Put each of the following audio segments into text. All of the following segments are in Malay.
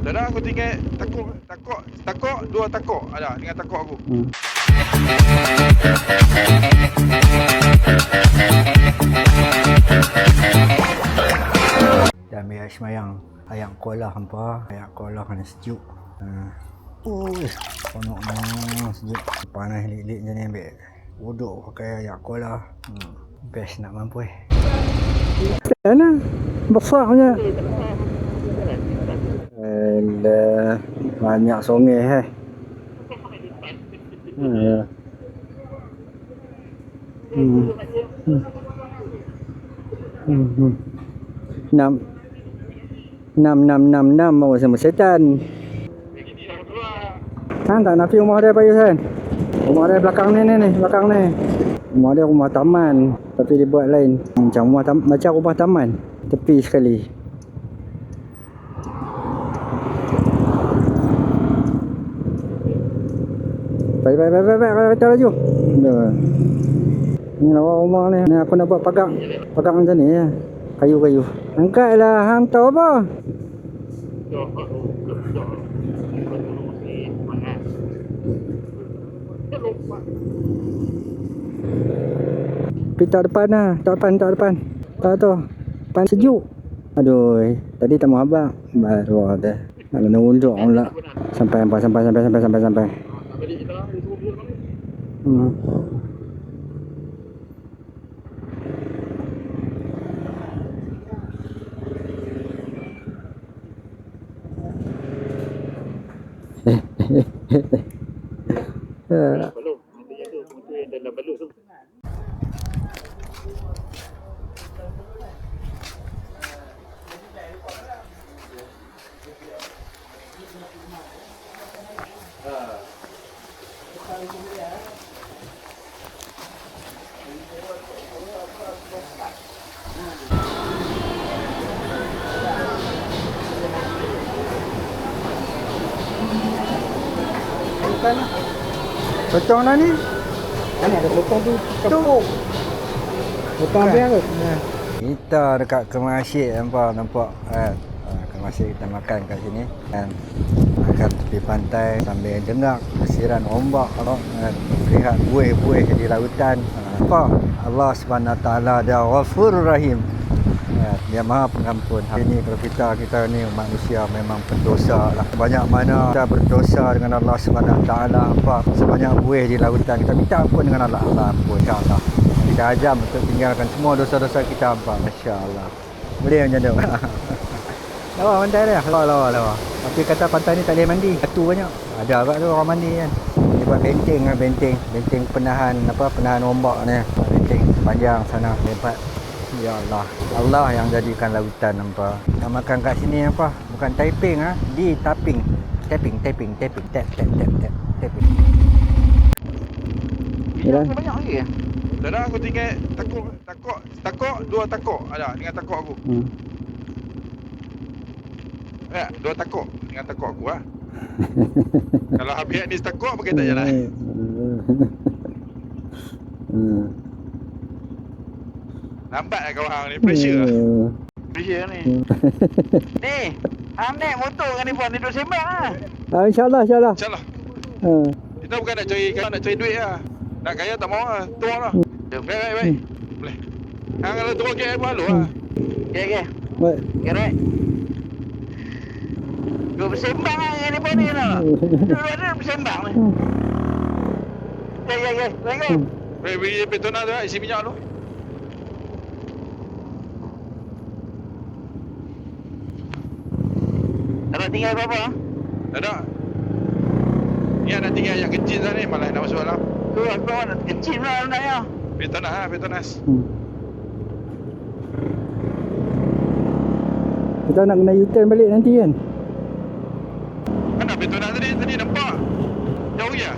Tak ada, aku tinggal takut, dua takut. Ada, dengan takut aku. Dah ambil air semayang. Ayak kolah hampa. Ayak kolah kena sejuk. Konoknya sejuk. Panas lik-lik macam ni ambil wuduk pakai ayak kolah. Best nak mampu Mana? Besar punya. Alah, banyak songeh ya. Enam mau sama setan. Kan tak nafi rumah dia payah kan? Rumah dia belakang ni, belakang ni. Rumah dia rumah taman, tapi dia buat lain. Macam rumah taman, tepi sekali. Baik, kereta laju. Ni lawa rumah ni. Ni aku nak buat pagang macam ni ya. Kayu-kayu. Angkatlah, hang tahu apa? Pergi tak depan lah. Tak depan. Tak tu. Depan sejuk. Aduh, tadi tak mau abang. Baru ada. Nak kena unjuk pula. Sampai. Belum. Nanti ada motor yang dalam balus tu. Potong lah ni. Mana ada potong tu? Tepuk. Potong habis ke? Kita dekat Kemasjid nampak kan. Kemasjid kita makan kat sini kan. Makan tepi pantai sambil jengak kesiran ombak kan. Lihat buih-buih di lautan. Apa? Allah Subhanahu Wa Taala dia Ghafurur Rahim. Dia Maha Pengampun. Ini kalau kita ni manusia memang pendosa lah. Banyak mana kita berdosa dengan Allah Subhanahu Wa Taala. Apa? Sebanyak buih di lautan kita minta ampun dengan Allah. Allah ampun insya-Allah. Kita azam untuk tinggalkan semua dosa-dosa kita apa. Masya-Allah. Boleh macam tu. Lawa pantai dia. Lawa. Tapi kata pantai ni tak boleh mandi. Batu banyak. Ada agak tu orang mandi kan. Dia buat benteng penahan ombak ni. Benteng panjang sana lebat. Ya Allah. Allah yang jadikan lautan nampak. Nak makan kat sini apa? Bukan typing di tapping. Tap. Jalan banyak lagi ya? Tak ada, aku tinggal takut, dua takut. Ada, dengan takut aku. Ya, dua takut dengan takut aku lah. Kalau habis ni takut pakai tak jalan. Lambat lah kau hang ni, pressure lah. Pressure ni. Ni, hang naik motor dengan ni pun, ni duduk sembang lah. InsyaAllah. InsyaAllah. Kita bukan nak cari duit lah. Nak kaya tak mahu lah, turun lah. Baik. Boleh. Hang kalau turun KL pun halu lah. Okay. Baik. Kerek. Dua bersembang lah dengan ni pun ni lah. Dua-dua bersembang ni. Ya. Baik, beri Petronas tu lah, isi minyak tu. Tak nak tinggal apa-apa? Tak ada. Ni nak tinggal yang kecil sana ni, malah nak masuk dalam. Tu aku nak kecil lah nak ya. Petronas. Kita nak kena U-turn balik nanti kan. Mana Petronas tadi nampak. Jauh ya.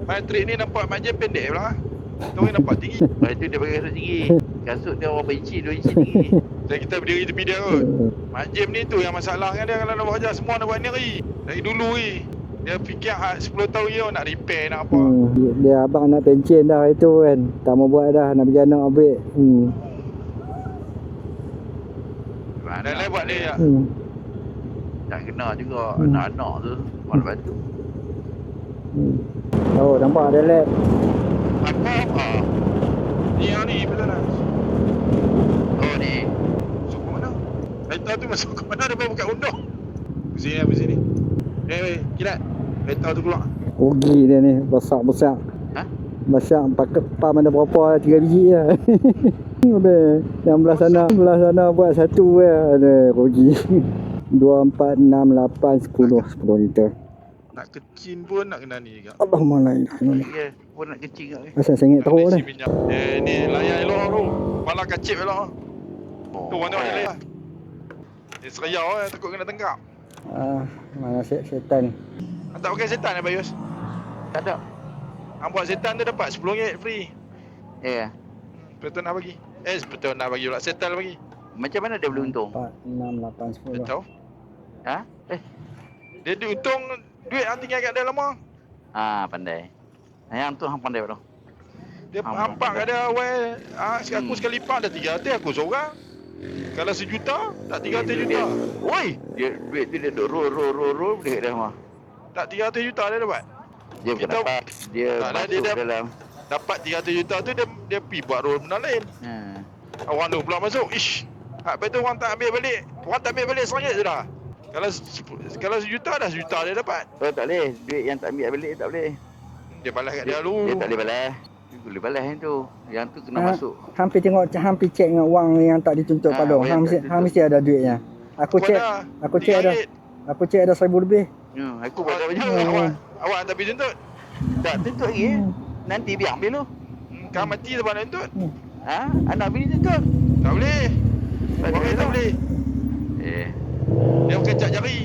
Matrik ni nampak macam pendek pula. Tu ni nampak tinggi. Lepas tu dia pakai kasut tinggi. Kasut dia orang berinci, 2 inci tinggi. Dan kita berdiri tepi dia kot. Mak Jim ni tu yang masalah dengan dia. Kalau nak buat kerja semua nak buat ni dari dulu Dia fikir 10 tahun dia nak repair nak apa. Dia abang nak pencen dah itu kan. Tak mau buat dah, nak pergi anak ambil. Mana lah buat dia. Tak kena juga anak-anak tu. Malah batu. Oh, nampak ada lab. Apa? Ni yang ni betul lah. Oh ni. Masuk ke mana? Kereta tu masuk ke mana? Dia baru buka undur. Sini. Kilat. Kereta tu keluar. Rugi dia ni, besar-besar. Ha? Besar, pakai pam ada berapa? 3 biji je. Ada yang belah sana buat satu ada rugi. 2, 4, 6, 8, 10 liter. Nak kecil pun nak kena ni juga. Allahumma la ilaha illallah. Ya, pun nak kecil juga. Asal sengit teruk dah. Ni layan elok tu. Malah kacip elok. Tu orang tengok layan. Ni seriau takut kena tengkap. Mana setan. Tak pakai setan Bayus? Tak ada. Hang buat setan tu dapat RM10 free. Ya. Petonah bagi. Petonah bagi pula. Setan bagi. Macam mana dia boleh untung? 4, 6, 8, 10. Tak tahu. Ha? Dia untung duit hang tinggal kat dia lama. Pandai. Yang tu hang pandai betul. Dia hampak kat dia awal. Aku sekali lipat dah 300 aku seorang. Kalau sejuta, tak 300 juta. Oi, dia duit tu dia duk roll dekat dia mah. Tak 300 juta dia dapat. Dia bukan Kita- dapat. Dia Tak lah, masuk dia dalam. Dapat 300 juta tu dia pergi buat role benda lain. Orang tu pula masuk. Ish. Lepas tu orang tak ambil balik. Orang tak ambil balik RM100 je dah. Kalau sejuta dah sejuta dia dapat. Oh tak boleh. Duit yang tak ambil balik tak boleh. Dia balas kat dia dulu. Dia tak boleh balas. Dia boleh balas yang tu. Yang tu kena masuk. Hampir tengok, hampir cek dengan wang yang tak dituntut pada. yang tak Hang mesti ada duitnya. Aku cek ada. RM3. Aku cek ada 1,000 lebih. Aku buat tak banyak. Awak tak pergi tuntut. Tak tuntut lagi. Nanti biar ambil lu. Kau mati sebab nak tuntut. Anak bini tuntut. Tak boleh. Tak Orang boleh tak lah. boleh. Dia kecak jari.